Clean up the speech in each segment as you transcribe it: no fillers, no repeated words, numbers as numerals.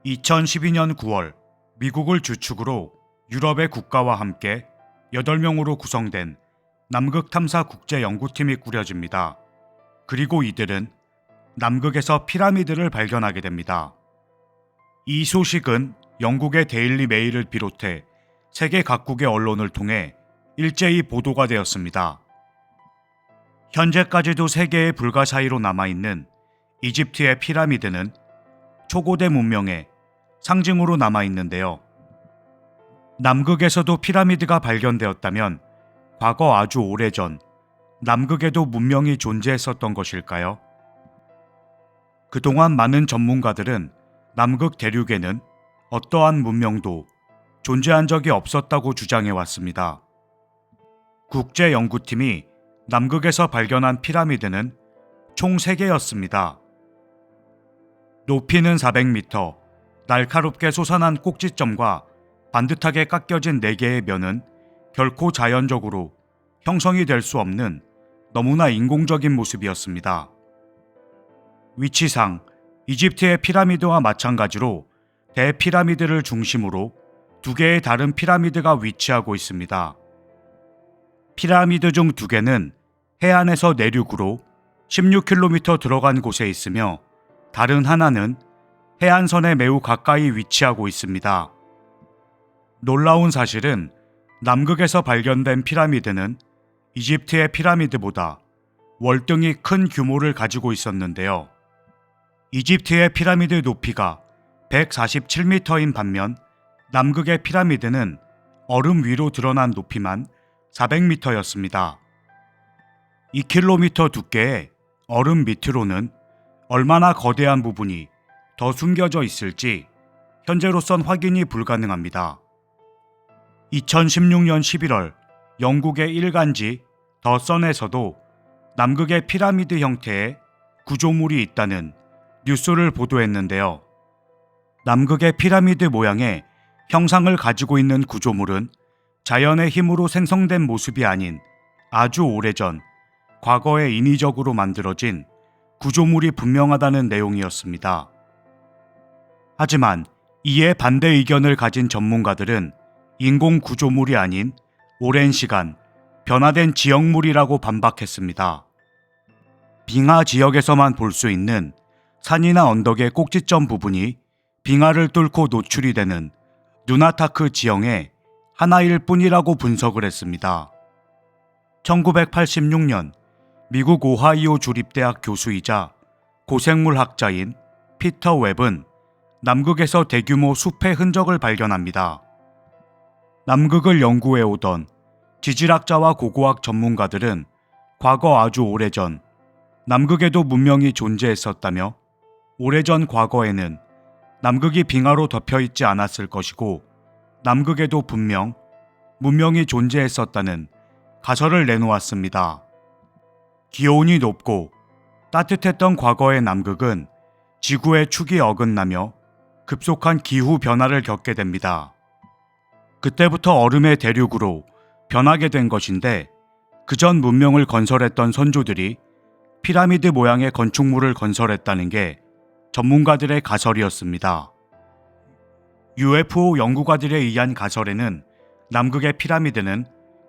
(2012년 9월) 미국을 주축으로 유럽의 국가와 함께 8명으로 구성된 남극 탐사 국제 연구팀이 꾸려집니다. 그리고 이들은 남극에서 피라미드를 발견하게 됩니다. 이 소식은 영국의 데일리 메일을 비롯해 세계 각국의 언론을 통해 일제히 보도가 되었습니다. 현재까지도 세계의 불가사의로 남아있는 이집트의 피라미드는 초고대 문명의 상징으로 남아있는데요. 남극에서도 피라미드가 발견되었다면 과거 아주 오래전 남극에도 문명이 존재했었던 것일까요? 그동안 많은 전문가들은 남극 대륙에는 어떠한 문명도 존재한 적이 없었다고 주장해왔습니다. 국제연구팀이 남극에서 발견한 피라미드는 총 3개였습니다. 높이는 400m, 날카롭게 솟아난 꼭지점과 반듯하게 깎여진 4개의 면은 결코 자연적으로 형성이 될 수 없는 너무나 인공적인 모습이었습니다. 위치상 이집트의 피라미드와 마찬가지로 대피라미드를 중심으로 2개의 다른 피라미드가 위치하고 있습니다. 피라미드 중 2개는 해안에서 내륙으로 16km 들어간 곳에 있으며 다른 하나는 해안선에 매우 가까이 위치하고 있습니다. 놀라운 사실은 남극에서 발견된 피라미드는 이집트의 피라미드보다 월등히 큰 규모를 가지고 있었는데요. 이집트의 피라미드 높이가 147m인 반면 남극의 피라미드는 얼음 위로 드러난 높이만 400m였습니다. 2km 두께의 얼음 밑으로는 얼마나 거대한 부분이 더 숨겨져 있을지 현재로선 확인이 불가능합니다. 2016년 11월 영국의 일간지 더 선에서도 남극의 피라미드 형태의 구조물이 있다는 뉴스를 보도했는데요. 남극의 피라미드 모양의 형상을 가지고 있는 구조물은 자연의 힘으로 생성된 모습이 아닌 아주 오래전 과거에 인위적으로 만들어진 구조물이 분명하다는 내용이었습니다. 하지만 이에 반대 의견을 가진 전문가들은 인공 구조물이 아닌 오랜 시간 변화된 지형물이라고 반박했습니다. 빙하 지역에서만 볼 수 있는 산이나 언덕의 꼭지점 부분이 빙하를 뚫고 노출이 되는 누나타크 지형의 하나일 뿐이라고 분석을 했습니다. 1986년 미국 오하이오 주립대학 교수이자 고생물학자인 피터 웹은 남극에서 대규모 숲의 흔적을 발견합니다. 남극을 연구해 오던 지질학자와 고고학 전문가들은 과거 아주 오래전 남극에도 문명이 존재했었다며 오래전 과거에는 남극이 빙하로 덮여 있지 않았을 것이고 남극에도 분명 문명이 존재했었다는 가설을 내놓았습니다. 기온이 높고 따뜻했던 과거의 남극은 지구의 축이 어긋나며 급속한 기후 변화를 겪게 됩니다. 그때부터 얼음의 대륙으로 변하게 된 것인데 그전 문명을 건설했던 선조들이 피라미드 모양의 건축물을 건설했다는 게 전문가들의 가설이었습니다. UFO 연구가들에 의한 가설에는 남극의 피라미드는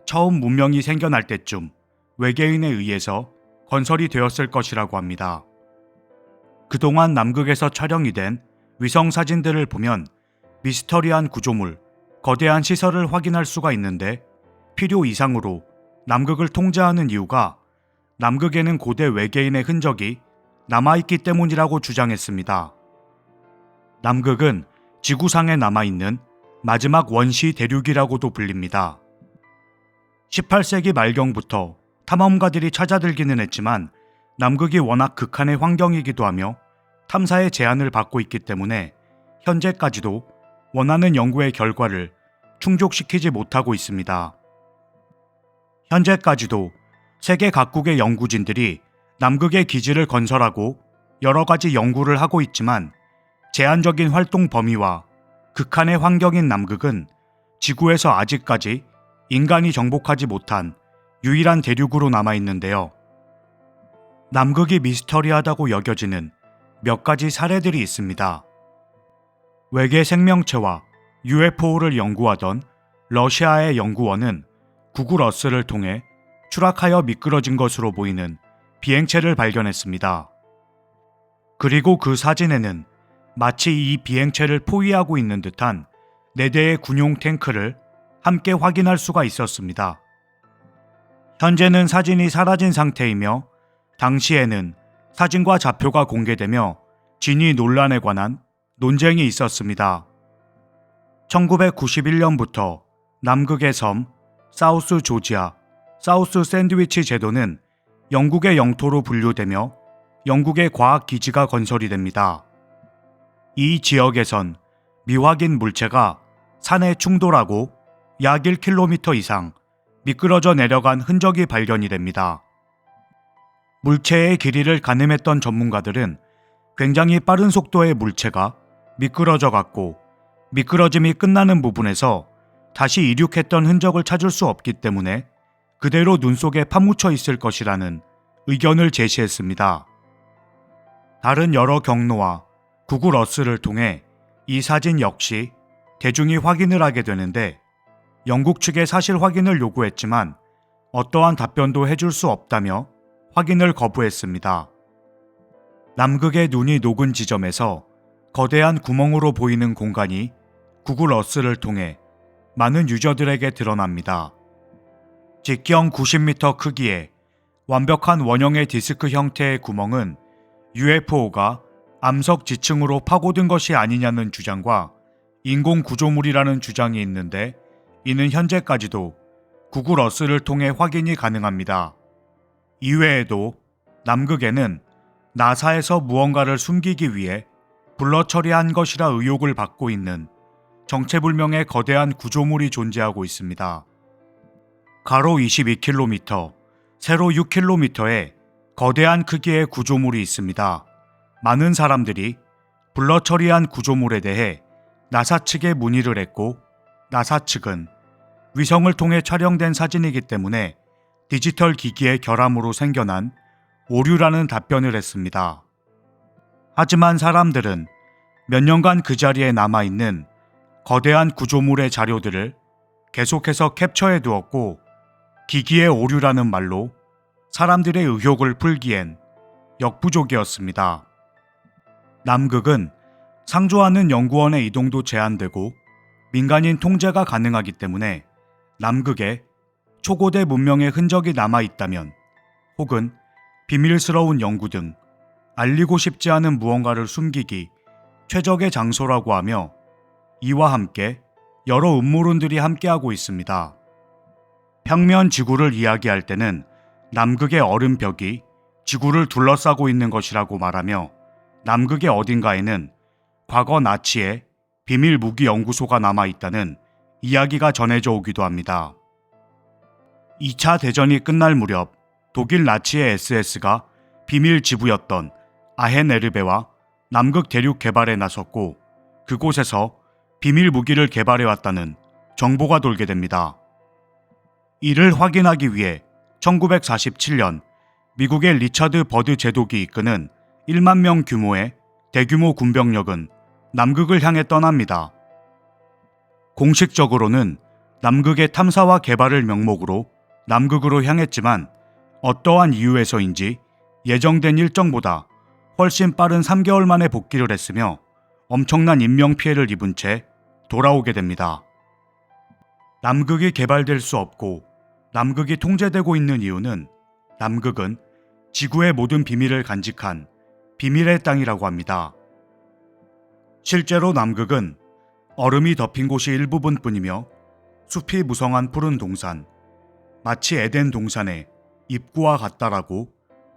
처음 문명이 생겨날 때쯤 외계인에 의해서 건설이 되었을 것이라고 합니다. 그동안 남극에서 촬영이 된 위성 사진들을 보면 미스터리한 구조물, 거대한 시설을 확인할 수가 있는데 필요 이상으로 남극을 통제하는 이유가 남극에는 고대 외계인의 흔적이 남아있기 때문이라고 주장했습니다. 남극은 지구상에 남아있는 마지막 원시 대륙이라고도 불립니다. 18세기 말경부터 탐험가들이 찾아들기는 했지만 남극이 워낙 극한의 환경이기도 하며 탐사의 제한을 받고 있기 때문에 현재까지도 원하는 연구의 결과를 충족시키지 못하고 있습니다. 현재까지도 세계 각국의 연구진들이 남극의 기지를 건설하고 여러 가지 연구를 하고 있지만 제한적인 활동 범위와 극한의 환경인 남극은 지구에서 아직까지 인간이 정복하지 못한 유일한 대륙으로 남아있는데요. 남극이 미스터리하다고 여겨지는 몇 가지 사례들이 있습니다. 외계 생명체와 UFO를 연구하던 러시아의 연구원은 구글 어스를 통해 추락하여 미끄러진 것으로 보이는 비행체를 발견했습니다. 그리고 그 사진에는 마치 이 비행체를 포위하고 있는 듯한 4대의 군용 탱크를 함께 확인할 수가 있었습니다. 현재는 사진이 사라진 상태이며 당시에는 사진과 좌표가 공개되며 진위 논란에 관한 논쟁이 있었습니다. 1991년부터 남극의 섬 사우스 조지아, 사우스 샌드위치 제도는 영국의 영토로 분류되며 영국의 과학기지가 건설이 됩니다. 이 지역에선 미확인 물체가 산에 충돌하고 약 1km 이상 미끄러져 내려간 흔적이 발견이 됩니다. 물체의 길이를 가늠했던 전문가들은 굉장히 빠른 속도의 물체가 미끄러져 갔고 미끄러짐이 끝나는 부분에서 다시 이륙했던 흔적을 찾을 수 없기 때문에 그대로 눈 속에 파묻혀 있을 것이라는 의견을 제시했습니다. 다른 여러 경로와 구글 어스를 통해 이 사진 역시 대중이 확인을 하게 되는데 영국 측에 사실 확인을 요구했지만 어떠한 답변도 해줄 수 없다며 확인을 거부했습니다. 남극의 눈이 녹은 지점에서 거대한 구멍으로 보이는 공간이 구글 어스를 통해 많은 유저들에게 드러납니다. 직경 90m 크기의 완벽한 원형의 디스크 형태의 구멍은 UFO가 암석 지층으로 파고든 것이 아니냐는 주장과 인공 구조물이라는 주장이 있는데 이는 현재까지도 구글 어스를 통해 확인이 가능합니다. 이외에도 남극에는 나사에서 무언가를 숨기기 위해 블러 처리한 것이라 의혹을 받고 있는 정체불명의 거대한 구조물이 존재하고 있습니다. 가로 22km, 세로 6km의 거대한 크기의 구조물이 있습니다. 많은 사람들이 블러 처리한 구조물에 대해 나사 측에 문의를 했고 나사 측은 위성을 통해 촬영된 사진이기 때문에 디지털 기기의 결함으로 생겨난 오류라는 답변을 했습니다. 하지만 사람들은 몇 년간 그 자리에 남아있는 거대한 구조물의 자료들을 계속해서 캡처해 두었고 기기의 오류라는 말로 사람들의 의혹을 풀기엔 역부족이었습니다. 남극은 상주하는 연구원의 이동도 제한되고 민간인 통제가 가능하기 때문에 남극에 초고대 문명의 흔적이 남아있다면 혹은 비밀스러운 연구 등 알리고 싶지 않은 무언가를 숨기기 최적의 장소라고 하며 이와 함께 여러 음모론들이 함께하고 있습니다. 평면 지구를 이야기할 때는 남극의 얼음벽이 지구를 둘러싸고 있는 것이라고 말하며 남극의 어딘가에는 과거 나치의 비밀 무기 연구소가 남아있다는 이야기가 전해져 오기도 합니다. 2차 대전이 끝날 무렵 독일 나치의 SS가 비밀 지부였던 아헨에르베와 남극 대륙 개발에 나섰고 그곳에서 비밀 무기를 개발해왔다는 정보가 돌게 됩니다. 이를 확인하기 위해 1947년 미국의 리처드 버드 제독이 이끄는 1만 명 규모의 대규모 군병력은 남극을 향해 떠납니다. 공식적으로는 남극의 탐사와 개발을 명목으로 남극으로 향했지만 어떠한 이유에서인지 예정된 일정보다 훨씬 빠른 3개월 만에 복귀를 했으며 엄청난 인명피해를 입은 채 돌아오게 됩니다. 남극이 개발될 수 없고 남극이 통제되고 있는 이유는 남극은 지구의 모든 비밀을 간직한 비밀의 땅이라고 합니다. 실제로 남극은 얼음이 덮인 곳이 일부분뿐이며 숲이 무성한 푸른 동산, 마치 에덴 동산의 입구와 같다라고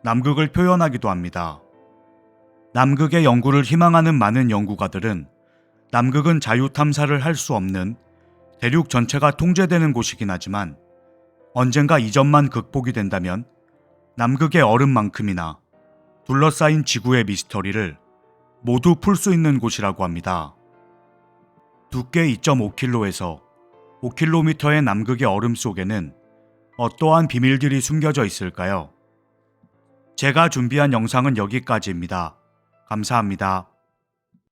남극을 표현하기도 합니다. 남극의 연구를 희망하는 많은 연구가들은 남극은 자유 탐사를 할 수 없는 대륙 전체가 통제되는 곳이긴 하지만 언젠가 이 점만 극복이 된다면 남극의 얼음만큼이나 둘러싸인 지구의 미스터리를 모두 풀 수 있는 곳이라고 합니다. 두께 2.5km에서 5km의 남극의 얼음 속에는 어떠한 비밀들이 숨겨져 있을까요? 제가 준비한 영상은 여기까지입니다. 감사합니다.